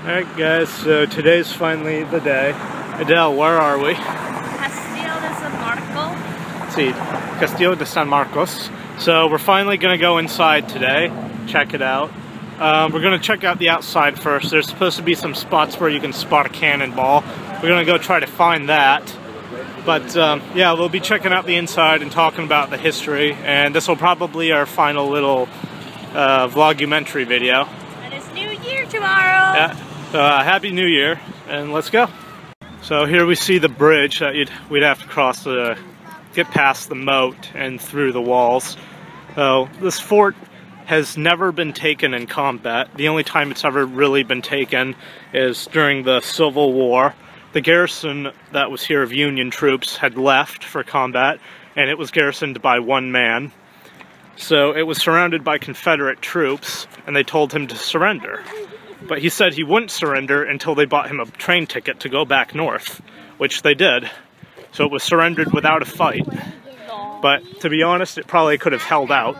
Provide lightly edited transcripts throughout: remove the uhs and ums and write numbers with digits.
Alright guys, so today's finally the day. Adele, where are we? Castillo de San Marcos. Let's see, Castillo de San Marcos. So we're finally going to go inside today, check it out. We're going to check out the outside first. There's supposed to be some spots where you can spot a cannonball. We're going to go try to find that. But yeah, we'll be checking out the inside and talking about the history. And this will probably be our final little vlogumentary video. And it's New Year tomorrow! Yeah. Happy New Year, and let's go. So here we see the bridge that we'd have to cross to get past the moat and through the walls. So this fort has never been taken in combat. The only time it's ever really been taken is during the Civil War. The garrison that was here of Union troops had left for combat, and it was garrisoned by one man. So it was surrounded by Confederate troops, and they told him to surrender. But he said he wouldn't surrender until they bought him a train ticket to go back north, which they did. So it was surrendered without a fight. But to be honest, it probably could have held out,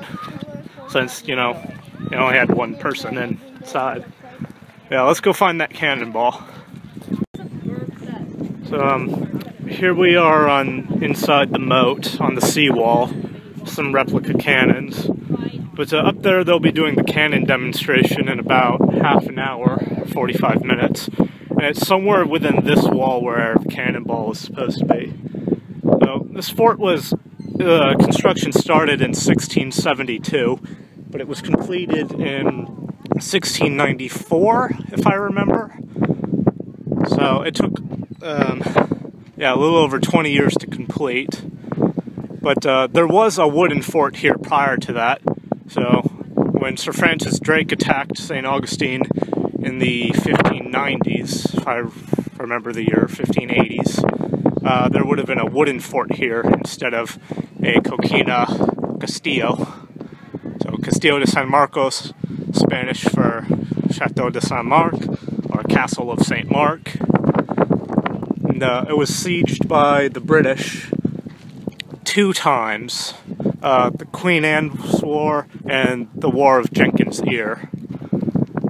since, you know, you only had one person inside. Yeah, let's go find that cannonball. So here we are inside the moat on the seawall, some replica cannons. But up there they'll be doing the cannon demonstration in about half an hour, 45 minutes. And it's somewhere within this wall where the cannonball is supposed to be. So this fort was, construction started in 1672, but it was completed in 1694, if I remember. So it took, yeah, a little over 20 years to complete. But there was a wooden fort here prior to that. So when Sir Francis Drake attacked St. Augustine in the 1590s, if I remember the year, 1580s, there would have been a wooden fort here instead of a coquina castillo. So Castillo de San Marcos, Spanish for Chateau de San Marc, or Castle of St. Mark. And it was sieged by the British 2 times. The Queen Anne's War and the War of Jenkins' Ear.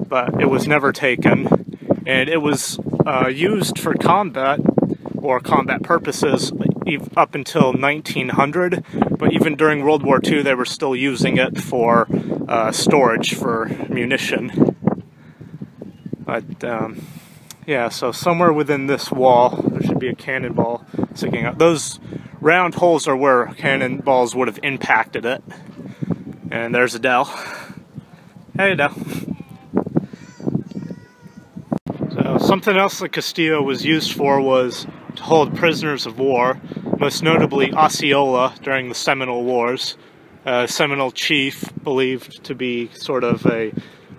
But it was never taken. And it was used for combat, or combat purposes, up until 1900. But even during World War II, they were still using it for storage for munition. But, yeah, so somewhere within this wall, there should be a cannonball sticking out. Those round holes are where cannonballs would have impacted it. And there's Adele. Hey, Adele. So something else that Castillo was used for was to hold prisoners of war, most notably Osceola during the Seminole Wars. Seminole chief believed to be sort of a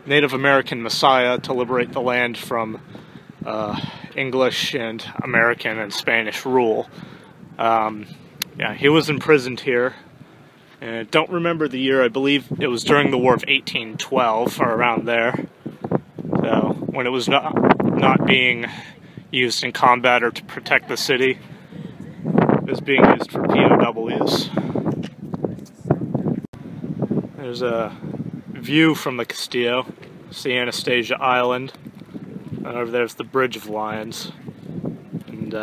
Native American messiah to liberate the land from English and American and Spanish rule. Yeah, he was imprisoned here, and I don't remember the year. I believe it was during the War of 1812, or around there. So, when it was not being used in combat or to protect the city, it was being used for POWs. There's a view from the Castillo. See Anastasia Island. And over there's the Bridge of Lions. And,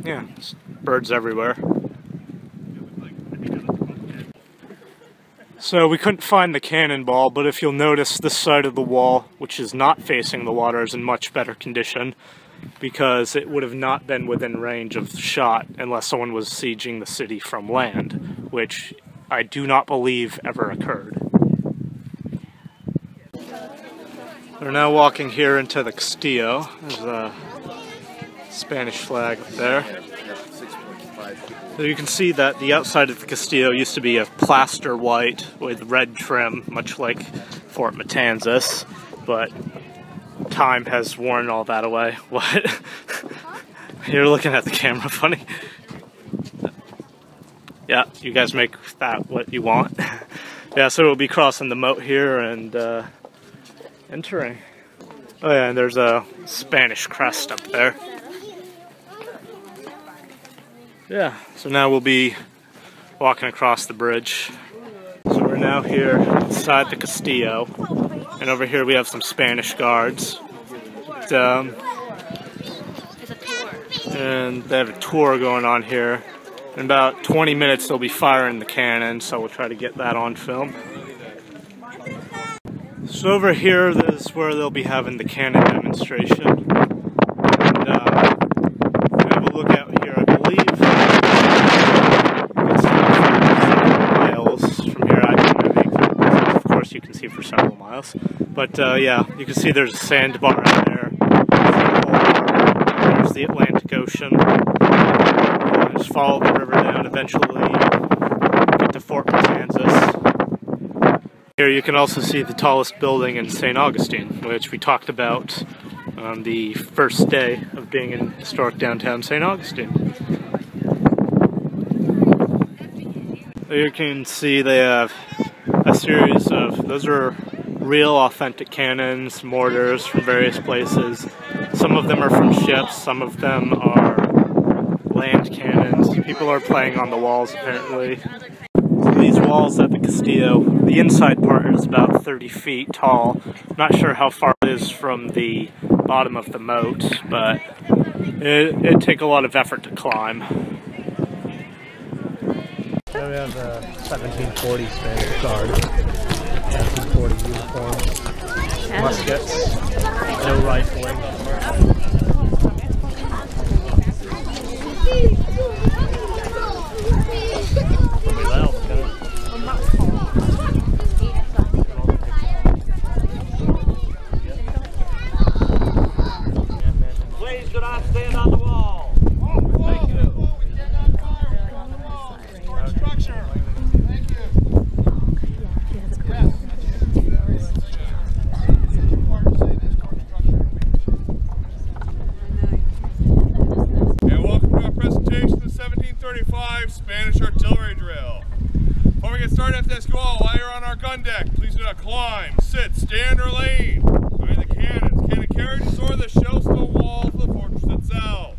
yeah, it's birds everywhere. So we couldn't find the cannonball, but if you'll notice, this side of the wall, which is not facing the water, is in much better condition, because it would have not been within range of shot unless someone was sieging the city from land, which I do not believe ever occurred. We're now walking here into the Castillo. There's a Spanish flag up there. So you can see that the outside of the Castillo used to be a plaster white with red trim, much like Fort Matanzas, but time has worn all that away. What? You're looking at the camera funny. Yeah, you guys make that what you want. Yeah, so we'll be crossing the moat here and entering. Oh yeah, and there's a Spanish crest up there. Yeah, so now we'll be walking across the bridge. So we're now here inside the Castillo, and over here we have some Spanish guards. It's a tour. And they have a tour going on here. In about 20 minutes they'll be firing the cannon, so we'll try to get that on film. So over here is where they'll be having the cannon demonstration. And have a look out here, I believe it's several miles from here. I don't know the exact, of course you can see for several miles. But yeah, you can see there's a sandbar out there. There's the Atlantic Ocean. Just follow the river down, eventually get to Fort Matanzas. Here you can also see the tallest building in St. Augustine, which we talked about on the first day of being in historic downtown St. Augustine. You can see they have a series of, those are real authentic cannons, mortars from various places. Some of them are from ships, some of them are land cannons. People are playing on the walls apparently. So these walls at the Castillo, the inside part is about 30 feet tall. Not sure how far it is from the bottom of the moat, but it'd take a lot of effort to climb. So we have a 1740 Spanish Guard, 1740 uniforms, muskets, no rifling. Please do not stand on the wall. Thank you. Structure. Thank you. And welcome to our presentation of the 1735 Spanish artillery drill. Before we get started, I have to ask you all, while you're on our gun deck, please do not climb, sit, stand, or lean behind the cannons, cannon carriages, or the shellstone walls of the fortress itself.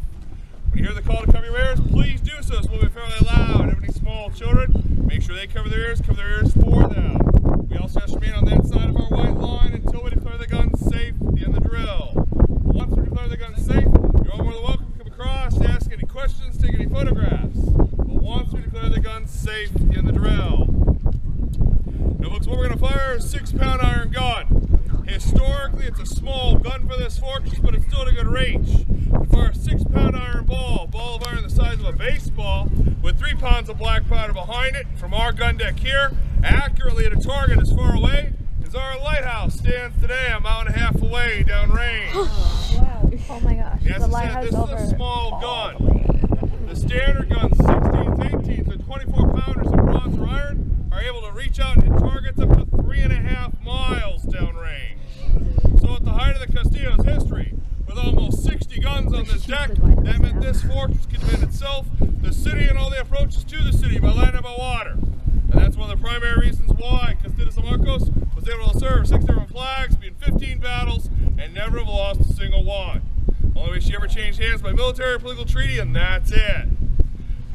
When you hear the call to cover your ears, please do so. This will be fairly loud. If any small children, make sure they cover their ears for them. We also have to remain on that side of our white line until we declare the gun safe at the end of the drill. Once we declare the gun safe, you're all more than welcome to come across, ask any questions, take any photographs. But once we declare the gun safe at the end of the drill. Now folks, what we're going to fire is a 6-pound iron gun. Historically, it's a small gun for this fortress, but it's still at a good range. We fire a 6-pound iron ball of iron the size of a baseball, with 3 pounds of black powder behind it. From our gun deck here, accurately at a target as far away as our lighthouse stands today, a mile and a half away downrange. Wow. Oh my gosh. As I said, this is a small gun. The standard guns, 16s, 18s, and 24-pounders in bronze or iron, are able to reach out and hit targets up to 3.5 miles downrange. So at the height of the Castillo's history, with almost 60 guns on this deck, that meant this fortress could defend itself, the city, and all the approaches to the city by land and by water. And that's one of the primary reasons why Castillo de San Marcos was able to serve 6 different flags, be in 15 battles, and never have lost a single one. Only way she ever changed hands by military or political treaty, and that's it.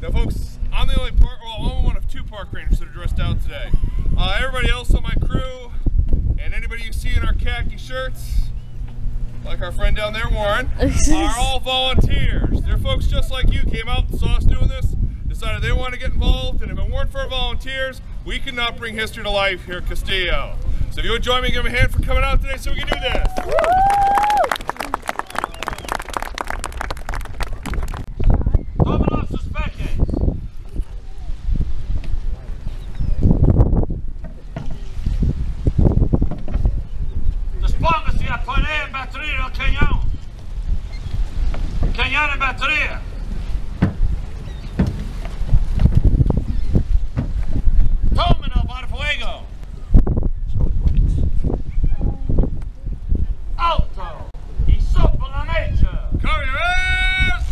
Now folks, I'm the only I'm one of 2 park rangers that are dressed out today. Everybody else on my crew, and anybody you see in our khaki shirts, like our friend down there, Warren, are all volunteers. They're folks just like you, came out and saw us doing this, decided they want to get involved, and if it weren't for our volunteers, we could not bring history to life here at Castillo. So if you would join me, give them a hand for coming out today so we can do this. Dispóngase a poner en batería el cañón. Cañón en batería. Tómelo para fuego. Alto. Y sopla la mecha. Cover your ears!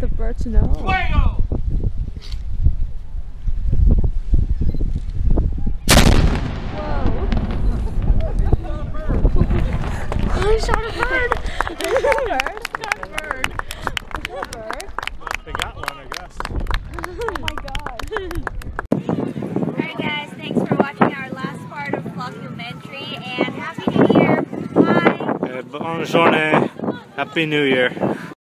The birds know. Fuego. I shot a bird! Shot a bird! They got one, I guess. Oh my god. Alright guys, thanks for watching our last part of Bonne journée. Happy New Year.